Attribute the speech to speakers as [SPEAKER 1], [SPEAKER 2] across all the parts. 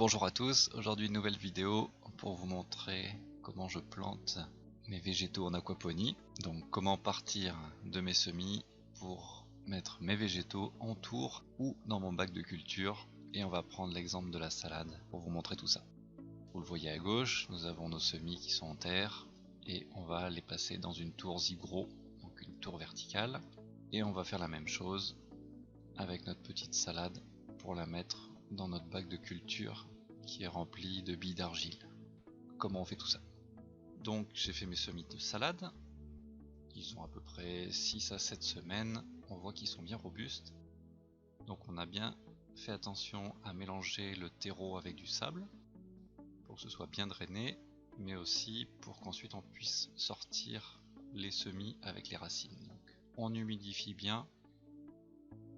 [SPEAKER 1] Bonjour à tous, aujourd'hui une nouvelle vidéo pour vous montrer comment je plante mes végétaux en aquaponie. Donc comment partir de mes semis pour mettre mes végétaux en tour ou dans mon bac de culture. Et on va prendre l'exemple de la salade pour vous montrer tout ça. Vous le voyez à gauche, nous avons nos semis qui sont en terre et on va les passer dans une tour Zigro, donc une tour verticale. Et on va faire la même chose avec notre petite salade pour la mettre dans notre bac de culture qui est rempli de billes d'argile. Comment on fait tout ça? Donc j'ai fait mes semis de salade, ils ont à peu près 6 à 7 semaines, on voit qu'ils sont bien robustes. Donc on a bien fait attention à mélanger le terreau avec du sable pour que ce soit bien drainé, mais aussi pour qu'ensuite on puisse sortir les semis avec les racines. Donc on humidifie bien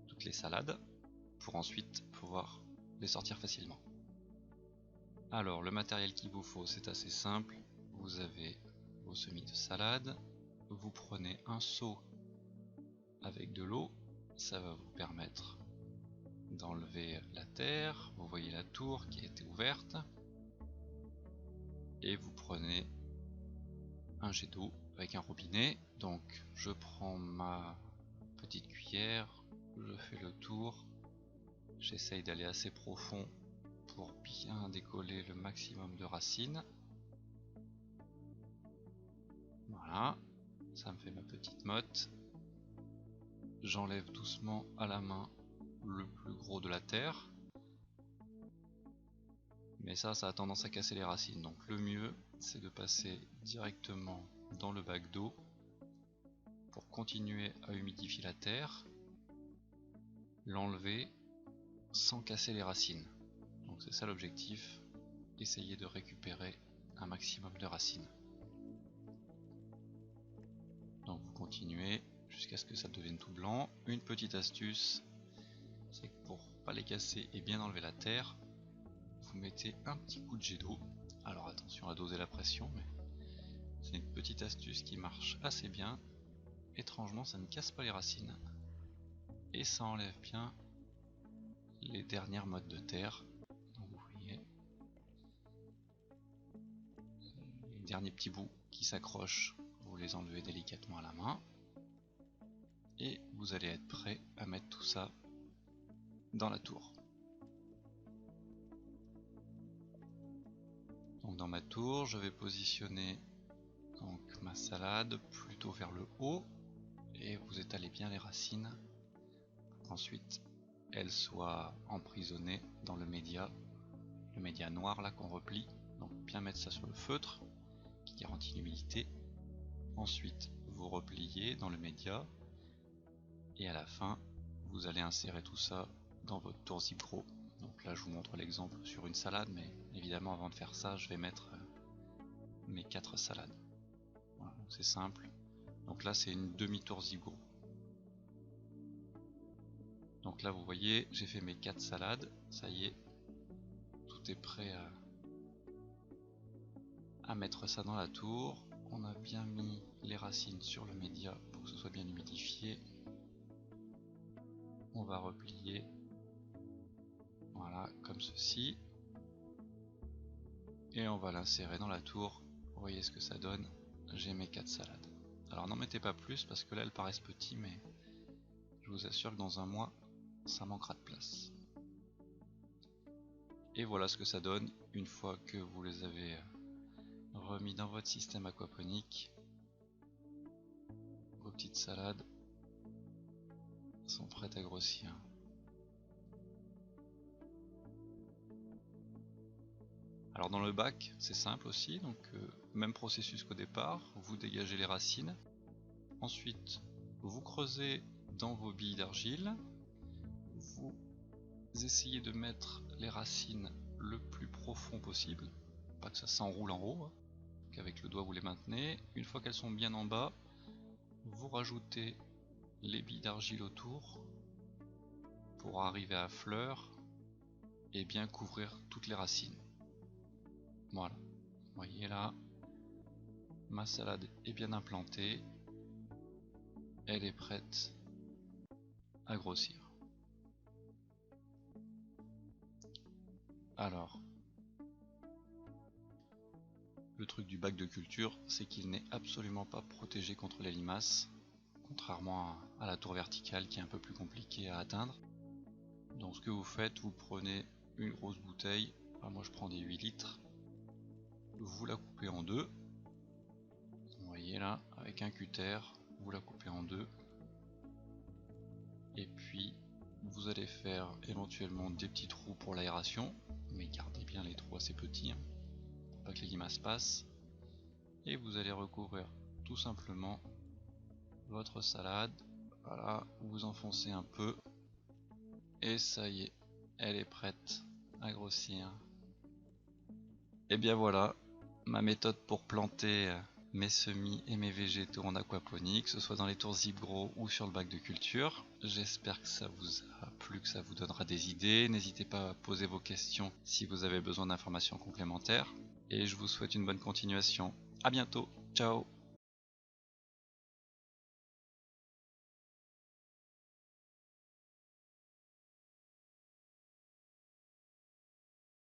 [SPEAKER 1] toutes les salades pour ensuite pouvoir les sortir facilement. Alors le matériel qu'il vous faut, c'est assez simple. Vous avez vos semis de salade, vous prenez un seau avec de l'eau, ça va vous permettre d'enlever la terre. Vous voyez la tour qui a été ouverte, et vous prenez un jet d'eau avec un robinet. Donc je prends ma petite cuillère, je fais le tour, j'essaye d'aller assez profond pour bien décoller le maximum de racines. Voilà, ça me fait ma petite motte. J'enlève doucement à la main le plus gros de la terre, mais ça a tendance à casser les racines, donc le mieux c'est de passer directement dans le bac d'eau pour continuer à humidifier la terre, l'enlever sans casser les racines. Donc c'est ça l'objectif, essayer de récupérer un maximum de racines. Donc vous continuez jusqu'à ce que ça devienne tout blanc. Une petite astuce, c'est que pour pas les casser et bien enlever la terre, vous mettez un petit coup de jet d'eau. Alors attention à doser la pression, mais c'est une petite astuce qui marche assez bien. Étrangement, ça ne casse pas les racines et ça enlève bien les dernières mottes de terre. Donc vous voyez les derniers petits bouts qui s'accrochent, vous les enlevez délicatement à la main et vous allez être prêt à mettre tout ça dans la tour. Donc dans ma tour, je vais positionner donc ma salade plutôt vers le haut et vous étalez bien les racines pour qu'ensuite elles soient emprisonnées dans le média noir là qu'on replie. Donc bien mettre ça sur le feutre qui garantit l'humidité. Ensuite vous repliez dans le média et à la fin vous allez insérer tout ça dans votre tour Zipro. Donc là je vous montre l'exemple sur une salade, mais évidemment avant de faire ça je vais mettre mes 4 salades. Voilà, c'est simple. Donc là c'est une demi-tour Zipro. Donc là vous voyez j'ai fait mes 4 salades, ça y est, tout est prêt à mettre ça dans la tour. On a bien mis les racines sur le média pour que ce soit bien humidifié. On va replier, voilà, comme ceci, et on va l'insérer dans la tour. Vous voyez ce que ça donne, j'ai mes 4 salades. Alors n'en mettez pas plus parce que là elles paraissent petits, mais je vous assure que dans un mois ça manquera de place. Et voilà ce que ça donne une fois que vous les avez remis dans votre système aquaponique. Vos petites salades sont prêtes à grossir. Alors dans le bac c'est simple aussi, donc même processus qu'au départ, vous dégagez les racines, ensuite vous creusez dans vos billes d'argile, vous essayez de mettre les racines le plus profond possible, pas que ça s'enroule en haut, qu'avec le doigt vous les maintenez. Une fois qu'elles sont bien en bas, vous rajoutez les billes d'argile autour pour arriver à fleur et bien couvrir toutes les racines. Voilà, vous voyez là, ma salade est bien implantée, elle est prête à grossir. Alors, Le truc du bac de culture, c'est qu'il n'est absolument pas protégé contre les limaces, contrairement à la tour verticale qui est un peu plus compliquée à atteindre. Donc ce que vous faites, vous prenez une grosse bouteille, enfin, moi je prends des 8 litres, vous la coupez en deux, vous voyez là, avec un cutter, vous la coupez en deux, et puis vous allez faire éventuellement des petits trous pour l'aération, mais gardez bien les trous assez petits, hein, pour pas que les limaces passent, et vous allez recouvrir tout simplement votre salade. Voilà, vous enfoncez un peu, et ça y est, elle est prête à grossir. Et bien voilà, ma méthode pour planter mes semis et mes végétaux en aquaponie, que ce soit dans les tours ZipGrow ou sur le bac de culture. J'espère que ça vous a plu, que ça vous donnera des idées. N'hésitez pas à poser vos questions si vous avez besoin d'informations complémentaires. Et je vous souhaite une bonne continuation. A bientôt, ciao!